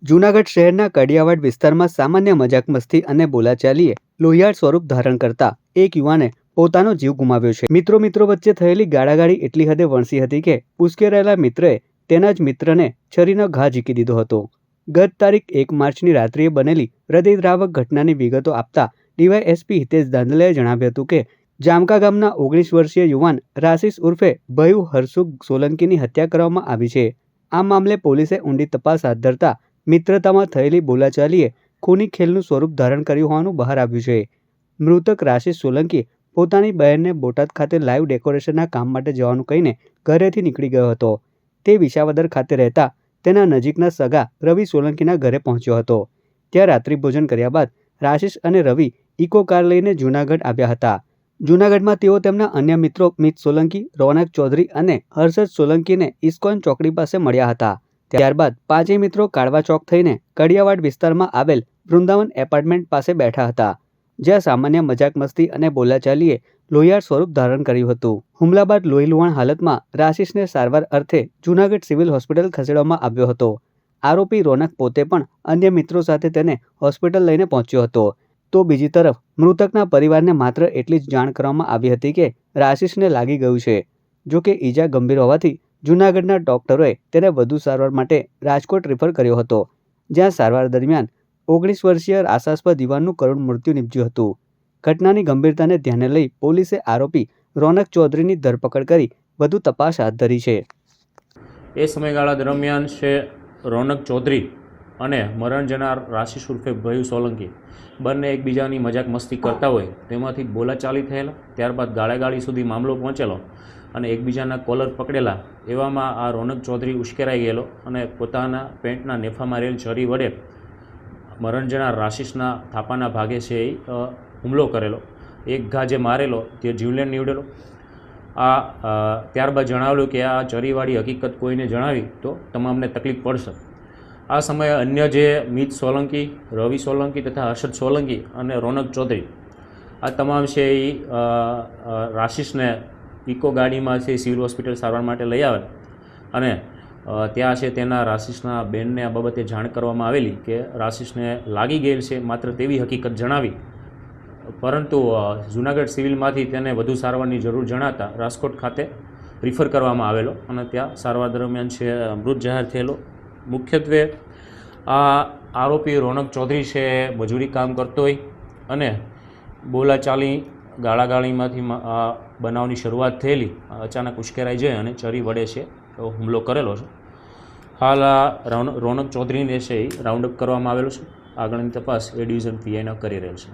જૂનાગઢ શહેરના કડિયાવાડ વિસ્તારમાં સામાન્ય મજાક મસ્તી અને બોલાચાલીએ લોહિયાળ સ્વરૂપ ધારણ કરતા એક યુવાને પોતાનો જીવ ગુમાવ્યો છે। મિત્રો વચ્ચે થયેલી ગાળાગાળી એટલી હદે વણસી હતી કે ઉશ્કેરાયેલા મિત્રએ તેના જ મિત્રને છરીનો ઘા ઝીકી દીધો હતો। ગત તારીખ 1 માર્ચની રાત્રિએ બનેલી હૃદયદ્રાવક ઘટનાની વિગતો આપતા ડીવાયએસપી હિતેશ દાંદલેએ જણાવ્યું હતું કે જામકા ગામના 19 વર્ષીય યુવાન રાશિષ ઉર્ફે ભયુ હરસુખ સોલંકીની હત્યા કરવામાં આવી છે। આ મામલે પોલીસે ઊંડી તપાસ હાથ ધરતા મિત્રતામાં થયેલી બોલાચાલીએ ખૂની ખેલનું સ્વરૂપ ધારણ કર્યું હોવાનું બહાર આવ્યું છે। મૃતક રાશિષ સોલંકી પોતાની બહેનને બોટાદ ખાતે લાઈવ ડેકોરેશનના કામ માટે જવાનું કહીને ઘરેથી નીકળી ગયો હતો। તે વિસાવદર ખાતે રહેતા તેના નજીકના સગા રવિ સોલંકીના ઘરે પહોંચ્યો હતો। ત્યાં રાત્રિભોજન કર્યા બાદ રાશિષ અને રવિ ઇકો કાર લઈને જૂનાગઢ આવ્યા હતા। જૂનાગઢમાં તેઓ તેમના અન્ય મિત્રો મિત સોલંકી, રોનક ચૌધરી અને હર્ષદ સોલંકીને ઇસ્કોન ચોકડી પાસે મળ્યા હતા। ત્યારબાદ પાંચેય મિત્રો કાળવા ચોક થઈને કડિયાવાડ વિસ્તારમાં આવેલ વૃંદાવન એપાર્ટમેન્ટ પાસે બેઠા હતા, જ્યાં સામાન્ય મજાક મસ્તી અને બોલાચાલીએ લોહિયાળ સ્વરૂપ ધારણ કર્યું હતું। હુમલા બાદ લોહીલુહાણ હાલતમાં રાશિષને સારવાર અર્થે જૂનાગઢ સિવિલ હોસ્પિટલ ખસેડવામાં આવ્યો હતો। આરોપી રોનક પોતે પણ અન્ય મિત્રો સાથે તેને હોસ્પિટલ લઈને પહોંચ્યો હતો। તો બીજી તરફ મૃતકના પરિવારને માત્ર એટલી જ જાણ કરવામાં આવી હતી કે રાશિષને લાગી ગયું છે। જોકે ઈજા ગંભીર હોવાથી જૂનાગઢના ડોક્ટરોએ તેને વધુ સારવાર માટે રાજકોટ રેફર કર્યો હતો, જ્યાં સારવાર દરમિયાન 19 વર્ષીય આશાસ્પદ યુવાનનું કરુણ મૃત્યુ નીપજ્યું હતું। ઘટનાની ગંભીરતાને ધ્યાને લઈ પોલીસે આરોપી રોનક ચૌધરીની ધરપકડ કરી વધુ તપાસ હાથ ધરી છે। એ સમયગાળા દરમિયાન છે રોનક ચૌધરી અને મરણ જનાર રાશિષ ઉર્ફે ભયુ સોલંકી બંને એકબીજાની મજાક મસ્તી કરતા હોય તેમાંથી બોલાચાલી થયેલા, ત્યારબાદ ગાળાગાળી સુધી મામલો પહોંચેલો અને એકબીજાના કોલર પકડેલા। એવામાં આ રોનક ચૌધરી ઉશ્કેરાઈ ગયેલો અને પોતાના પેન્ટના નેફામાં રહેલ છરી વડે મરણ જનાર રાશિષના થાપાના ભાગે છે એ હુમલો કરેલો। એક ઘા જે મારેલો તે જીવલેણ નીવડેલો। ત્યારબાદ જણાવેલું કે આ ચરીવાળી હકીકત કોઈને જણાવી તો તમામને તકલીફ પડશે। આ સમયે અન્ય જે મિત સોલંકી, રવિ સોલંકી તથા હર્ષદ સોલંકી અને રોનક ચૌધરી આ તમામ છે એ રાશિષને ઇકો ગાડીમાં છે સિવિલ હોસ્પિટલ સારવાર માટે લઈ આવે અને ત્યાં છે તેના રાશિષના બેનને આ બાબતે જાણ કરવામાં આવેલી કે રાશિષને લાગી ગયેલ છે, માત્ર તેવી હકીકત જણાવી, પરંતુ જૂનાગઢ સિવિલમાંથી તેને વધુ સારવારની જરૂર જણાતા રાજકોટ ખાતે રિફર કરવામાં આવેલો અને ત્યાં સારવાર દરમિયાન છે મૃત જાહેર થયેલો। મુખ્યત્વે આ આરોપી રોનક ચૌધરી છે મજૂરી કામ કરતો હોય અને બોલાચાલી ગાળાગાળીમાંથી બનાવની શરૂઆત થયેલી, અચાનક ઉશ્કેરાઈ જાય અને ચરી વડે છે હુમલો કરેલો છે। હાલ આ રોનક ચૌધરીને છે એ રાઉન્ડ અપ કરવામાં આવેલો છે। આગળની તપાસ એ ડિવિઝન પીઆઈના કરી રહેલ છે।